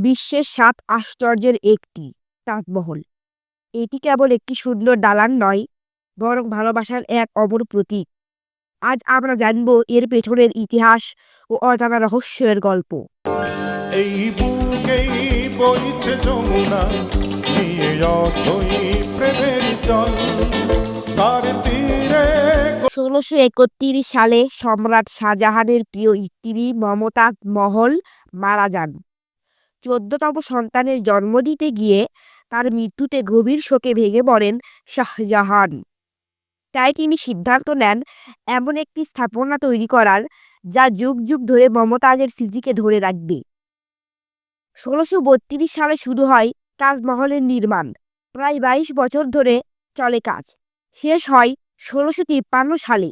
বিশ্বের ৭ আশ্চর্যের একটি তাজমহল। এটি কেবল একটি সুন্দর দালান নয়, বরং ভালোবাসার এক অমর প্রতীক। আজ আমরা জানব এর পেছনের ইতিহাস ও অজানা রহস্যের গল্প। এই বুকেই বইছে যমুনা, নিয়ে অথই প্রেমের জল, তার তীরে ১৬৩১ সালে সম্রাট শাহজাহানের প্রিয় স্ত্রী মমতাজ মহল মারা যান। ১৪তম সন্তানের জন্ম দিতে গিয়ে তার মৃত্যুতে গভীর শোকে ভেঙে পড়েন শাহজাহান। তাই তিনি সিদ্ধান্ত নেন এমন একটি স্থাপনা তৈরি করার যা যুগ যুগ ধরে মমতাজের স্মৃতিকে ধরে রাখবে। ১৬৩২ সালে শুরু হয় তাজমহলের নির্মাণ। প্রায় ২২ বছর ধরে চলে কাজ। শেষ হয় ১৬৫৩ সালে।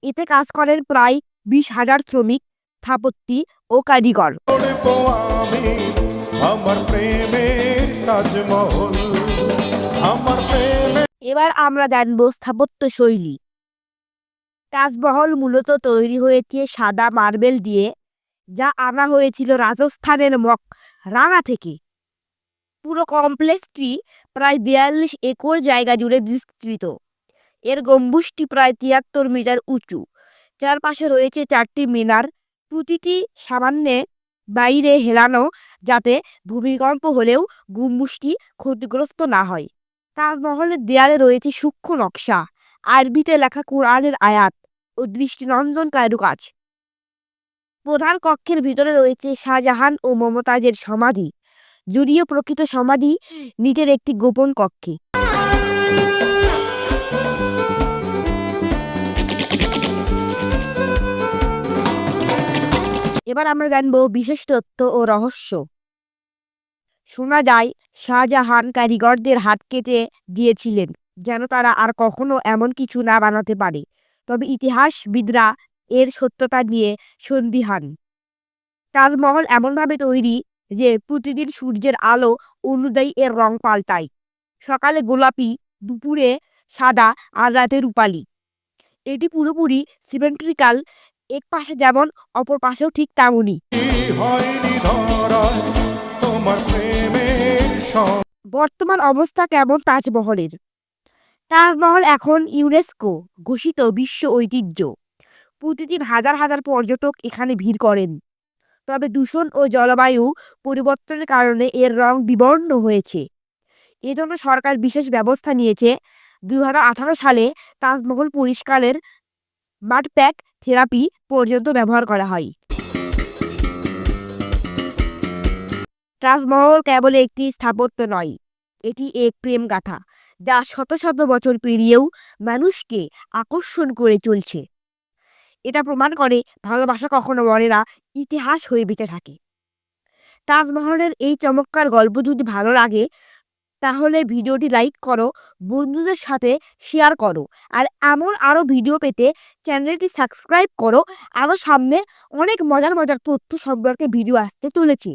এতে কাজ করেন প্রায় ২০,০০০ শ্রমিক, স্থাপত্যি ও কারিগর। পড়ব আমি আমার প্রেমের তাজমহল, আমার প্রেমে। এবার আমরা জানব স্থাপত্য শৈলী। তাজমহল মূলত তৈরি হয়েছে সাদা মার্বেল দিয়ে, যা আনা হয়েছিল রাজস্থানের রানা থেকে। পুরো কমপ্লেক্সটি প্রায় ৪২ একর জায়গা জুড়ে বিস্তৃত। এর গম্বুজটি প্রায় ৭৩ মিটার উঁচু। চারপাশে রয়েছে ৪টি মিনার, প্রতিটি সামান্য বাইরে হেলানো, যাতে ভূমিকম্প হলেও গম্বুজটি ক্ষতিগ্রস্ত না হয়। তাজমহলের দেয়ালে রয়েছে সূক্ষ্ম নকশা, আরবিতে লেখা কোরআনের আয়াত ও দৃষ্টিনন্দন কারুকাজ। প্রধান কক্ষের ভিতরে রয়েছে শাহজাহান ও মমতাজের সমাধি, যদিও প্রকৃত সমাধি নিচের একটি গোপন কক্ষে। এবার আমরা জানব বিশেষ তথ্য ও রহস্য। শোনা যায় শাহজাহান কারিগরদের হাত কেটে দিয়েছিলেন, যেন তারা আর কখনো এমন কিছু না বানাতে পারে। তবে ইতিহাসবিদরা এর সত্যতা নিয়ে সন্দিহান। তাজমহল এমনভাবে তৈরি যে প্রতিদিন সূর্যের আলো অনুযায়ী এর রং পাল্টায়। সকালে গোলাপি, দুপুরে সাদা, আর রাতে রূপালি। এটি পুরোপুরি সিমেট্রিক্যাল, এক পাশে যেমন অপর পাশেও ঠিক তেমনই। হয়নি ধরায় তোমার প্রেমের সঙ্গ। বর্তমান অবস্থা কেমন তাজমহলের? তাজমহল এখন ইউনেস্কো ঘোষিত বিশ্ব ঐতিহ্য। প্রতিদিন হাজার হাজার পর্যটক এখানে ভিড় করেন। তবে দূষণ ও জলবায়ু পরিবর্তনের কারণে এর রং বিবর্ণ হয়েছে। এজন্য সরকার বিশেষ ব্যবস্থা নিয়েছে। ২০১৮ সালে তাজমহল পরিষ্কারের মাড প্যাক থেরাপি পর্যন্ত ব্যবহার করা হয়। তাজমহল কেবল একটি স্থাপত্য নয়, এটি এক প্রেম গাথা, যা শত শত বছর পেরিয়েও মানুষকে আকর্ষণ করে চলছে। এটা প্রমাণ করে ভালোবাসা কখনো মরে না, ইতিহাস হয়ে বেঁচে থাকে। তাজমহলের এই চমৎকার গল্প যদি ভালো লাগে, তাহলে ভিডিওটি লাইক করো, বন্ধুদের সাথে শেয়ার করো, আর এমন আরও ভিডিও পেতে চ্যানেলটি সাবস্ক্রাইব করো। আরও সামনে অনেক মজার মজার তথ্য সম্পর্কে ভিডিও আসতে চলেছে।